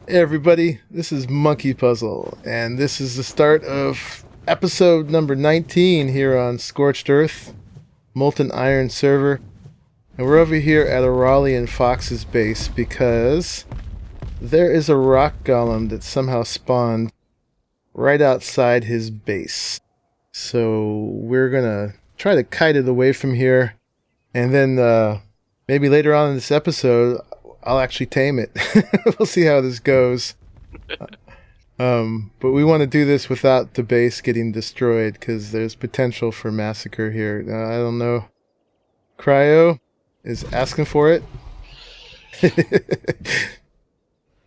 Hey everybody, this is Monkeypuzzle, and this is the start of episode number 19 here on Scorched Earth, Molten Iron server. And we're over here at Arahli and Fox's base because there is a rock golem that somehow spawned right outside his base. So we're gonna try to kite it away from here, and then maybe later on in this episode I'll actually tame it. We'll see how this goes. But we want to do this without the base getting destroyed because there's potential for massacre here. I don't know. Cryo is asking for it.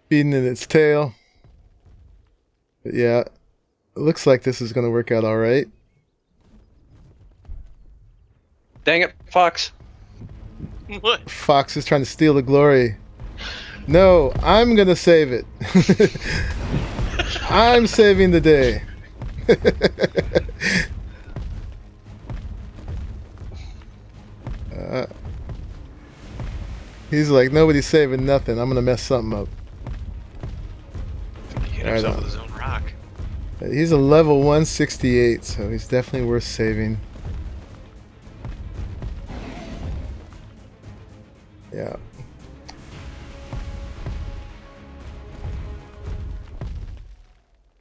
Feeding in its tail. But yeah, it looks like this is going to work out alright. Dang it, Fox. What? Fox is trying to steal the glory. No, I'm gonna save it. I'm saving the day. He's like, nobody's saving nothing. I'm gonna mess something up. He hit himself with his own rock. He's a level 168, so he's definitely worth saving. Yeah.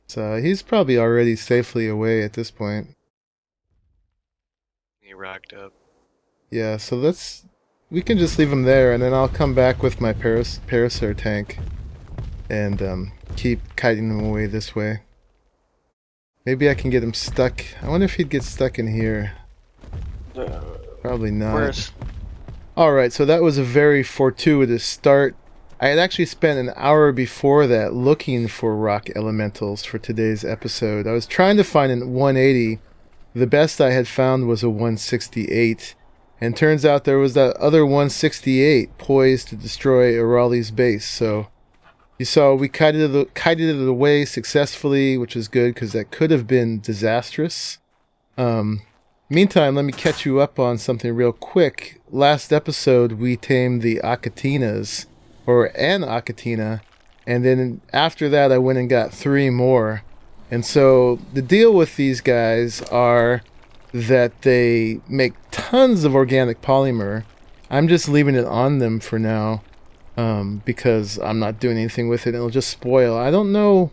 So he's probably already safely away at this point. He rocked up. Yeah, so we can just leave him there, and then I'll come back with my Paracer tank and keep kiting him away this way. Maybe I can get him stuck. I wonder if he'd get stuck in here. Probably not. Alright, so that was a very fortuitous start. I had actually spent an hour before that looking for rock elementals for today's episode. I was trying to find a 180. The best I had found was a 168. And turns out there was that other 168 poised to destroy Arahli's base. So you saw we kited it away successfully, which is good because that could have been disastrous. Meantime, let me catch you up on something real quick. Last episode we tamed the Akatinas. Or an Akatina, and then after that I went and got 3 more. And so the deal with these guys are that they make tons of organic polymer. I'm just leaving it on them for now because I'm not doing anything with it. It'll just spoil. I don't know.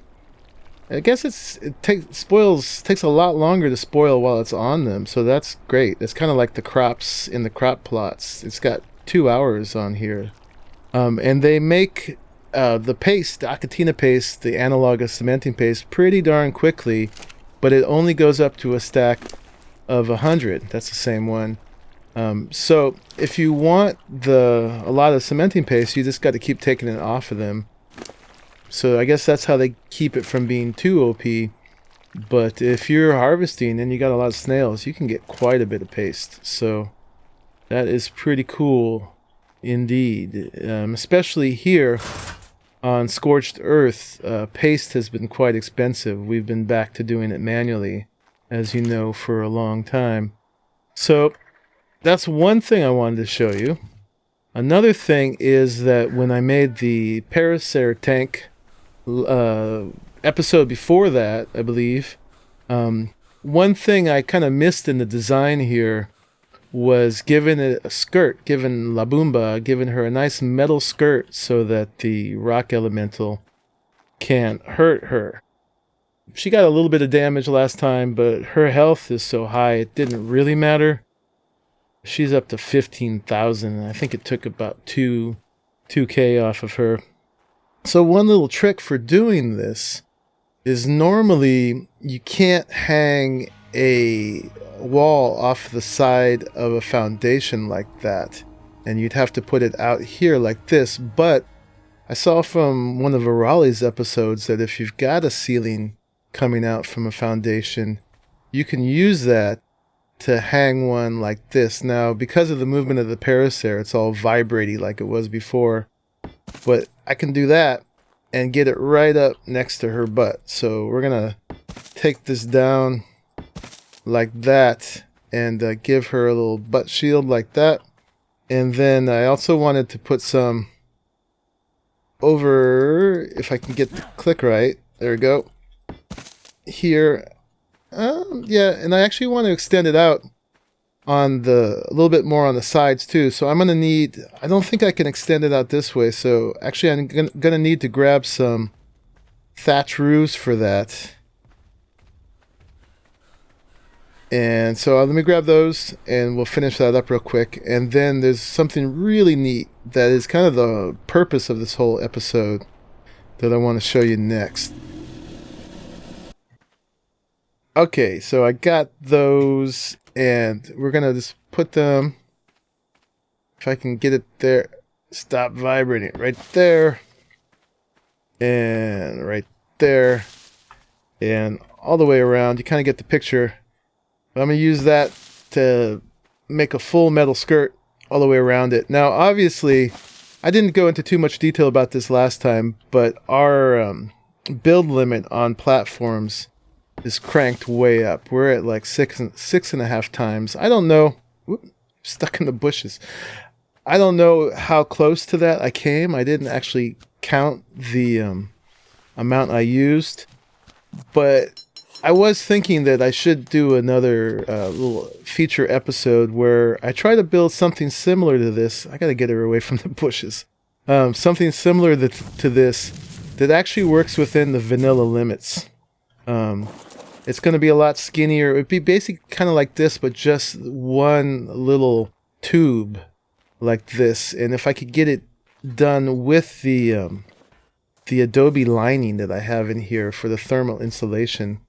I guess it takes a lot longer to spoil while it's on them, so that's great. It's kind of like the crops in the crop plots. It's got 2 hours on here. And they make the paste, the Akatina paste, the analog of cementing paste, pretty darn quickly, but it only goes up to a stack of 100. That's the same one. So if you want a lot of cementing paste, you just got to keep taking it off of them. So I guess that's how they keep it from being too OP. But if you're harvesting and you got a lot of snails, you can get quite a bit of paste. So that is pretty cool. Indeed, especially here on Scorched Earth, paste has been quite expensive. We've been back to doing it manually, as you know, for a long time. So that's one thing I wanted to show you. Another thing is that when I made the Paracer tank episode before that, I believe, one thing I kind of missed in the design here was giving it a skirt, giving Laboomba, giving her a nice metal skirt so that the rock elemental can't hurt her. She got a little bit of damage last time, but her health is so high it didn't really matter. She's up to 15,000. I think it took about 2K off of her. So one little trick for doing this is normally you can't hang a wall off the side of a foundation like that, and you'd have to put it out here like this. But I saw from one of Arahli's episodes that if you've got a ceiling coming out from a foundation, you can use that to hang one like this. Now, because of the movement of the Paracer, it's all vibrating like it was before, but I can do that and get it right up next to her butt. So we're gonna take this down like that and give her a little butt shield like that. And then I also wanted to put some over, if I can get the click right. There we go. Here. Yeah, and I actually want to extend it out on a little bit more on the sides too. So I'm going to need, I don't think I can extend it out this way. So actually I'm going to need to grab some thatch roofs for that. And so let me grab those and we'll finish that up real quick. And then there's something really neat that is kind of the purpose of this whole episode that I want to show you next. Okay, so I got those, and we're going to just put them, if I can get it there, stop vibrating, right there, and right there, and all the way around. You kind of get the picture. I'm going to use that to make a full metal skirt all the way around it. Now, obviously, I didn't go into too much detail about this last time, but our build limit on platforms is cranked way up. We're at like six and a half times. I don't know. Whoop, stuck in the bushes. I don't know how close to that I came. I didn't actually count the amount I used, but I was thinking that I should do another little feature episode where I try to build something similar to this. I gotta get her away from the bushes. Something similar to this that actually works within the vanilla limits. It's going to be a lot skinnier. It would be basically kind of like this, but just one little tube like this. And if I could get it done with the adobe lining that I have in here for the thermal insulation,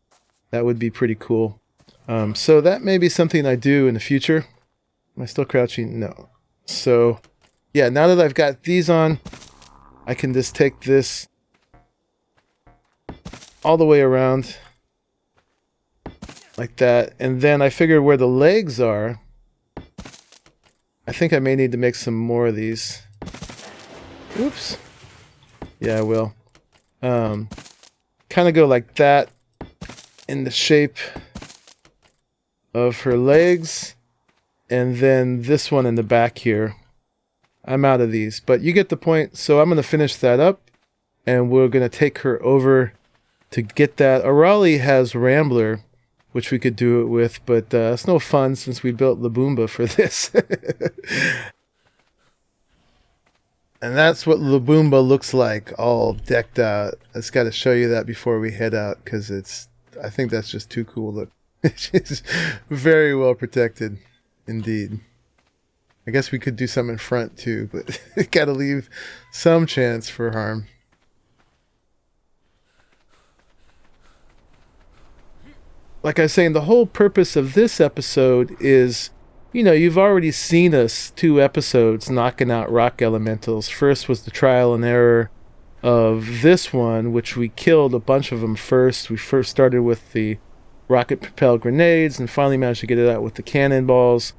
that would be pretty cool. So that may be something I do in the future. Am I still crouching? No. So yeah, now that I've got these on, I can just take this all the way around like that, and then I figured where the legs are, I think I may need to make some more of these. Oops. Yeah, I will. Kind of go like that in the shape of her legs, and then this one in the back here. I'm out of these, but you get the point. So I'm going to finish that up, and we're going to take her over to get that. Arahli has Rambler, which we could do it with, but it's no fun since we built Laboomba for this. And that's what Laboomba looks like, all decked out. I just got to show you that before we head out, because I think that's just too cool. Look, she's very well protected, indeed. I guess we could do some in front too, but got to leave some chance for harm. Like I was saying, the whole purpose of this episode is, you know, you've already seen us 2 episodes knocking out rock elementals. First was the trial and error of this one, which we killed a bunch of them first. We first started with the rocket-propelled grenades and finally managed to get it out with the cannonballs.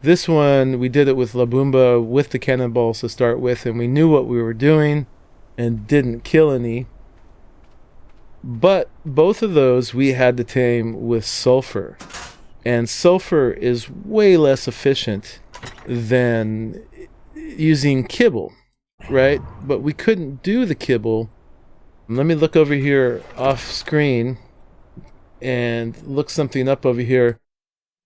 This one, we did it with Laboomba with the cannonballs to start with, and we knew what we were doing and didn't kill any. But both of those we had to tame with sulfur. And sulfur is way less efficient than using Kibble, right? But we couldn't do the Kibble. Let me look over here off screen and look something up over here.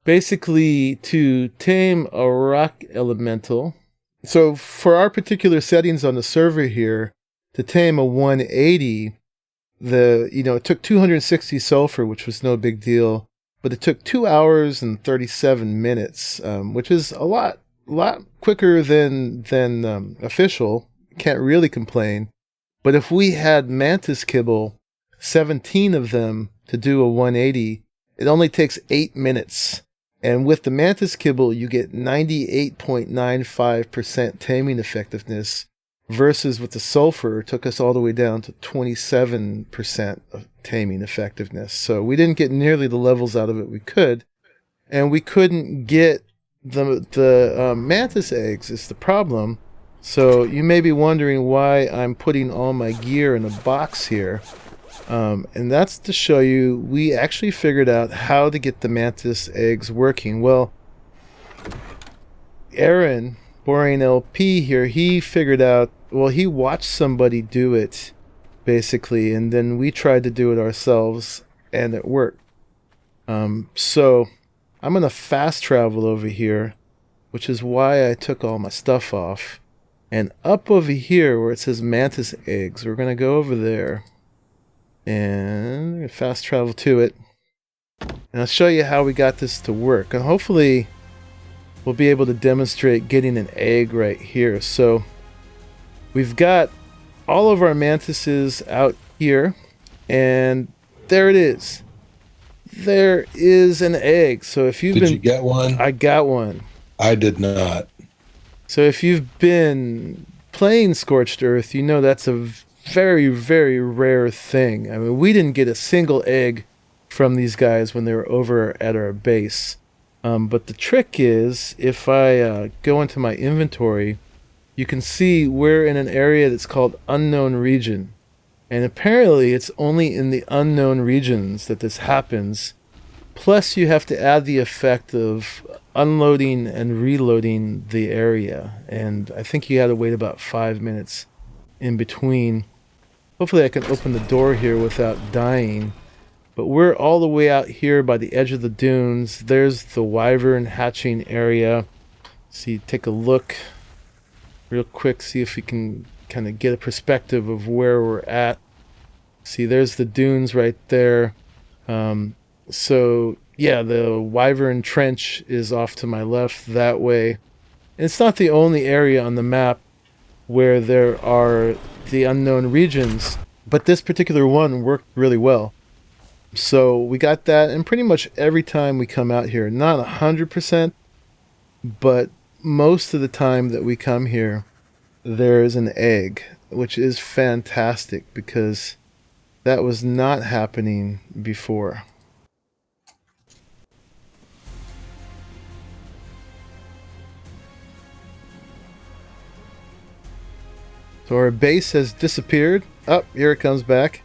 Basically, to tame a rock elemental. So for our particular settings on the server here, to tame a 180, it took 260 sulfur, which was no big deal, but it took 2 hours and 37 minutes, which is a lot quicker than official. Can't really complain. But if we had Mantis Kibble, 17 of them to do a 180, it only takes 8 minutes. And with the Mantis Kibble, you get 98.95% taming effectiveness, versus with the sulfur, it took us all the way down to 27% of taming effectiveness. So we didn't get nearly the levels out of it we could. And we couldn't get the mantis eggs is the problem. So you may be wondering why I'm putting all my gear in a box here. And that's to show you we actually figured out how to get the mantis eggs working. Well, Aaron, Boring LP here, he figured out well, he watched somebody do it, basically, and then we tried to do it ourselves, and it worked. So I'm going to fast travel over here, which is why I took all my stuff off. And up over here where it says Mantis eggs, we're going to go over there and fast travel to it. And I'll show you how we got this to work. And hopefully we'll be able to demonstrate getting an egg right here. So we've got all of our mantises out here, and there it is. There is an egg. So if you've Did you get one? I got one. I did not. So if you've been playing Scorched Earth, you know that's a very, very rare thing. I mean, we didn't get a single egg from these guys when they were over at our base. But the trick is, if I go into my inventory, you can see we're in an area that's called Unknown Region. And apparently it's only in the unknown regions that this happens. Plus you have to add the effect of unloading and reloading the area. And I think you had to wait about 5 minutes in between. Hopefully I can open the door here without dying. But we're all the way out here by the edge of the dunes. There's the wyvern hatching area. See, take a look real quick, see if we can kind of get a perspective of where we're at. See, there's the dunes right there. So yeah, the wyvern trench is off to my left that way. And it's not the only area on the map where there are the unknown regions, but this particular one worked really well. So we got that, and pretty much every time we come out here, not 100%, but most of the time that we come here, there is an egg, which is fantastic because that was not happening before. So our base has disappeared. Oh, here it comes back.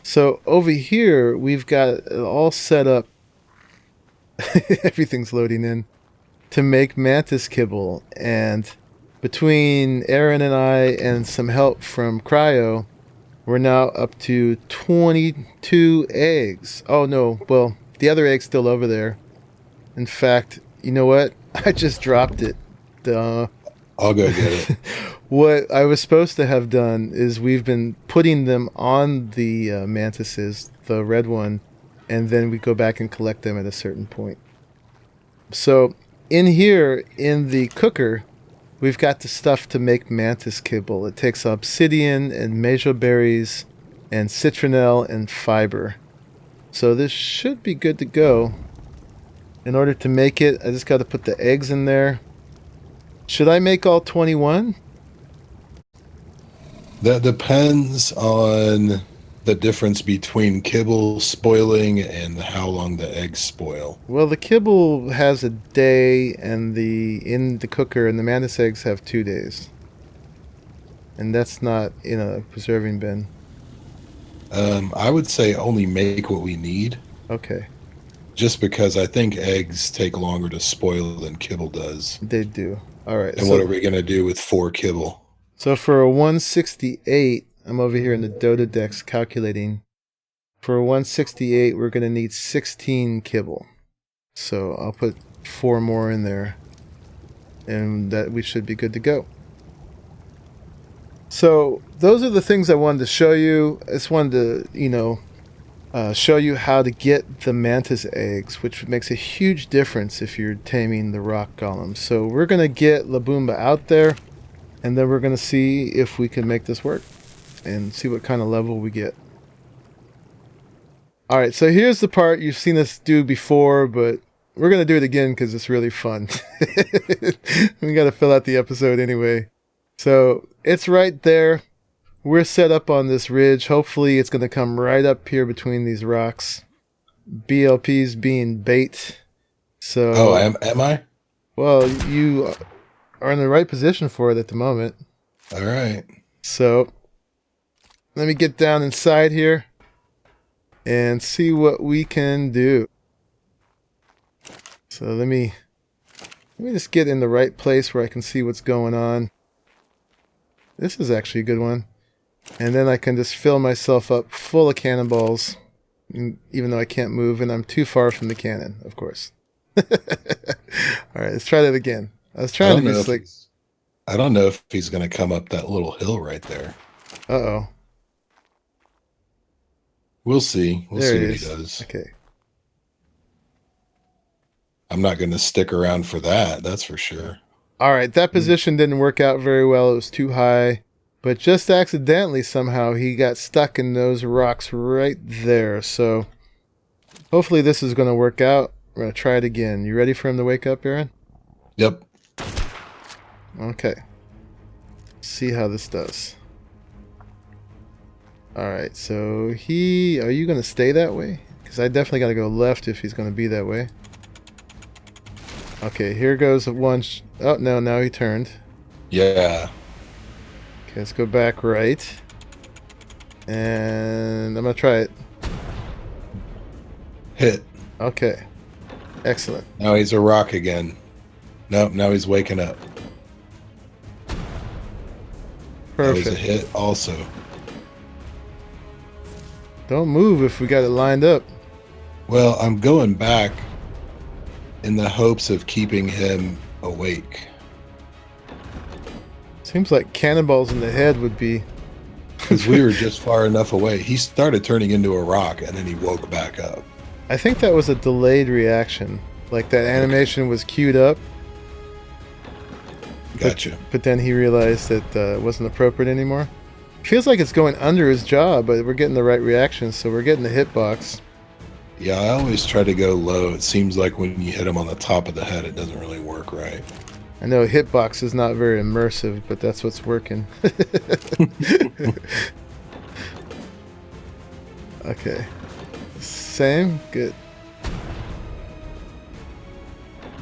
So over here, we've got it all set up. Everything's loading in to make Mantis Kibble. And between Aaron and I and some help from Cryo, we're now up to 22 eggs. Oh no, well, the other egg's still over there. In fact, you know what? I just dropped it. Duh. I'll go get it. What I was supposed to have done is we've been putting them on the mantises, the red one, and then we go back and collect them at a certain point. So in here, in the cooker, we've got the stuff to make Mantis Kibble. It takes obsidian and mejoberries and citronelle and fiber. So this should be good to go. In order to make it, I just got to put the eggs in there. Should I make all 21? That depends on the difference between kibble spoiling and how long the eggs spoil. Well, the kibble has a day, and in the cooker, and the mantis eggs have 2 days. And that's not in a preserving bin. I would say only make what we need. Okay. Just because I think eggs take longer to spoil than kibble does. They do. All right. And what are we going to do with 4 kibble? So for a 168, I'm over here in the Dota decks calculating. For a 168, we're going to need 16 kibble. So I'll put 4 more in there, and that we should be good to go. So those are the things I wanted to show you. I just wanted to, show you how to get the mantis eggs, which makes a huge difference if you're taming the rock golem. So we're going to get Laboomba out there, and then we're going to see if we can make this work and see what kind of level we get. Alright, so here's the part you've seen us do before, but we're going to do it again because it's really fun. We got to fill out the episode anyway. So it's right there. We're set up on this ridge. Hopefully it's going to come right up here between these rocks. BLP's being bait. So. Oh, am I? Well, you are in the right position for it at the moment. All right. So let me get down inside here and see what we can do. So let me just get in the right place where I can see what's going on. This is actually a good one. And then I can just fill myself up full of cannonballs, even though I can't move, and I'm too far from the cannon, of course. All right, let's try that again. I was trying to be slick. I don't know if he's going to come up that little hill right there. Uh-oh. We'll see. We'll There see it what is. he does. Okay. I'm not going to stick around for that. That's for sure. All right, that position didn't work out very well. It was too high. But just accidentally, somehow, he got stuck in those rocks right there. So hopefully this is going to work out. We're going to try it again. You ready for him to wake up, Aaron? Yep. Okay. See how this does. All right, so are you going to stay that way? Because I definitely got to go left if he's going to be that way. Okay, here goes one. Oh, no, now he turned. Yeah. Okay, let's go back right. And I'm going to try it. Hit. Okay. Excellent. Now he's a rock again. Nope, now he's waking up. Perfect. That was a hit also. Don't move if we got it lined up. Well, I'm going back in the hopes of keeping him awake. Seems like cannonballs in the head would be... Because we were just far enough away. He started turning into a rock, and then he woke back up. I think that was a delayed reaction. Like that animation was queued up. Gotcha. But then he realized that it wasn't appropriate anymore. Feels like it's going under his jaw, but we're getting the right reaction, so we're getting the hitbox. Yeah, I always try to go low. It seems like when you hit him on the top of the head, it doesn't really work right. I know hitbox is not very immersive, but that's what's working. Okay. Same? Good.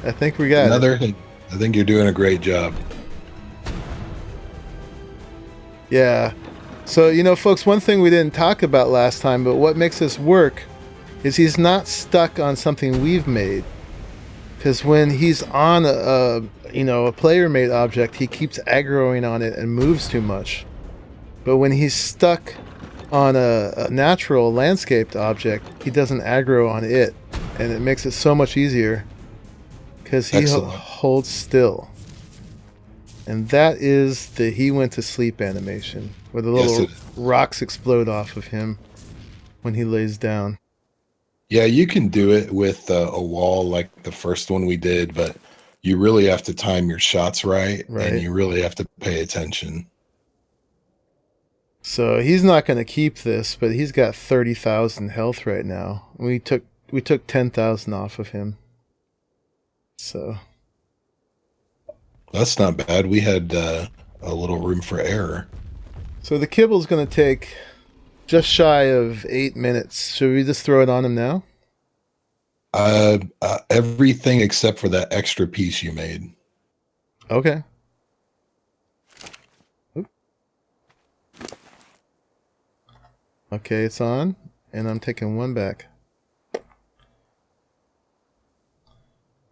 I think we got Another hit. I think you're doing a great job. Yeah. So, you know, folks, one thing we didn't talk about last time, but what makes this work is he's not stuck on something we've made. Because when he's on a player-made object, he keeps aggroing on it and moves too much. But when he's stuck on a natural landscaped object, he doesn't aggro on it. And it makes it so much easier. Because he holds still. And that is the he went to sleep animation. Where the little rocks explode off of him when he lays down. Yeah, you can do it with a wall like the first one we did, but you really have to time your shots right. And you really have to pay attention. So he's not going to keep this, but he's got 30,000 health right now. We took 10,000 off of him. So that's not bad. We had a little room for error. So the Kibble's going to take just shy of 8 minutes. Should we just throw it on him now? Everything except for that extra piece you made. Okay. Oop. Okay, it's on, and I'm taking one back.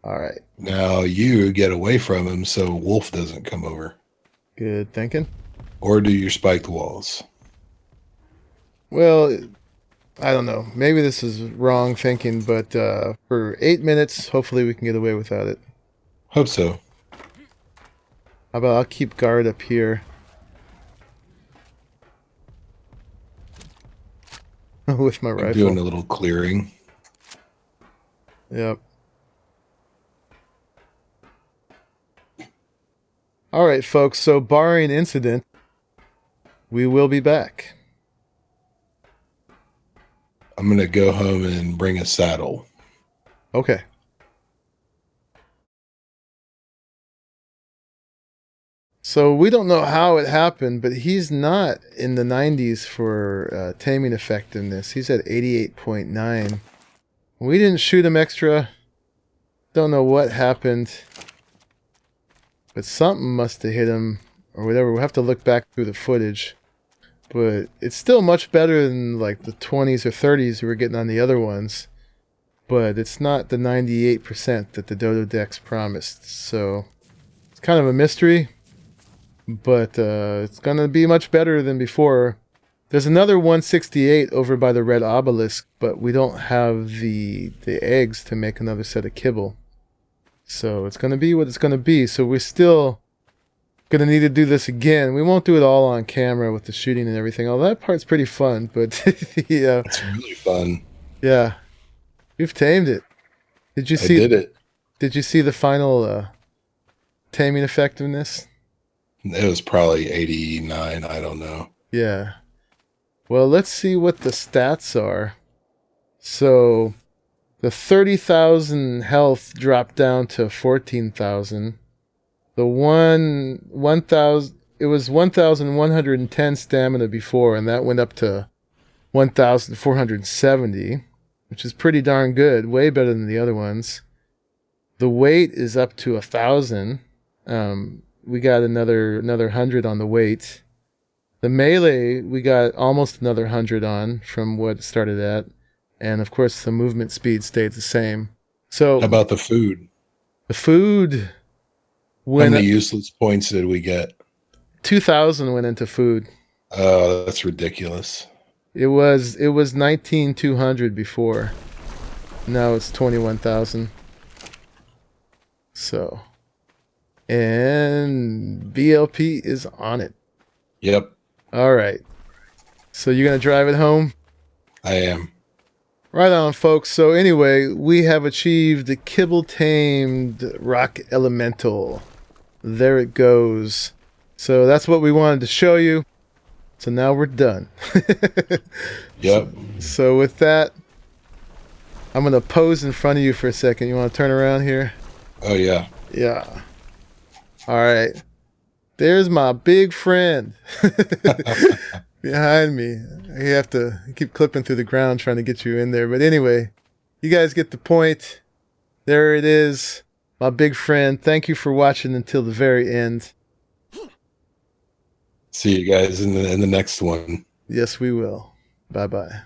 All right. Now you get away from him so Wolf doesn't come over. Good thinking. Or do your spiked walls. Well, I don't know. Maybe this is wrong thinking, but for 8 minutes, hopefully we can get away without it. Hope so. How about I'll keep guard up here. With my rifle. Doing a little clearing. Yep. All right, folks. So barring incident, we will be back. I'm going to go home and bring a saddle. Okay. So we don't know how it happened, but he's not in the 90s for taming effectiveness. He's at 88.9. We didn't shoot him extra. Don't know what happened. But something must have hit him or whatever. We'll have to look back through the footage. But it's still much better than like the 20s or 30s we were getting on the other ones. But it's not the 98% that the Dodo decks promised. So it's kind of a mystery. but it's gonna be much better than before. There's another 168 over by the red obelisk, but we don't have the eggs to make another set of kibble. So it's gonna be what it's gonna be. So we're still gonna need to do this again. We won't do it all on camera with the shooting and everything. All that part's pretty fun, but yeah, It's really fun. yeah, you've tamed it. Did you see? I did it. Did you see the final taming effectiveness? It was probably 89. I don't know. Yeah. Well, let's see what the stats are. So, the 30,000 health dropped down to 14,000. The 1,000, it was 1,110 stamina before, and that went up to 1,470, which is pretty darn good, way better than the other ones. The weight is up to 1,000. We got another 100 on the weight. The melee, we got almost another 100 on from what it started at. And of course, the movement speed stayed the same. So, How about the food? the food How went many useless points did we get? 2,000 went into food. Oh, that's ridiculous. It was 19,200 before. Now it's 21,000. So, and BLP is on it. Yep, All right. So you're going to drive it home? I am. Right on, folks. So anyway, we have achieved the Kibble tamed rock elemental. There it goes. So that's what we wanted to show you. So now we're done. Yep. So with that, I'm going to pose in front of you for a second. You want to turn around here? Oh, yeah. Yeah. All right. There's my big friend behind me. You have to keep clipping through the ground trying to get you in there. But anyway, you guys get the point. There it is. My big friend. Thank you for watching until the very end. See you guys in the next one. Yes, we will. Bye-bye.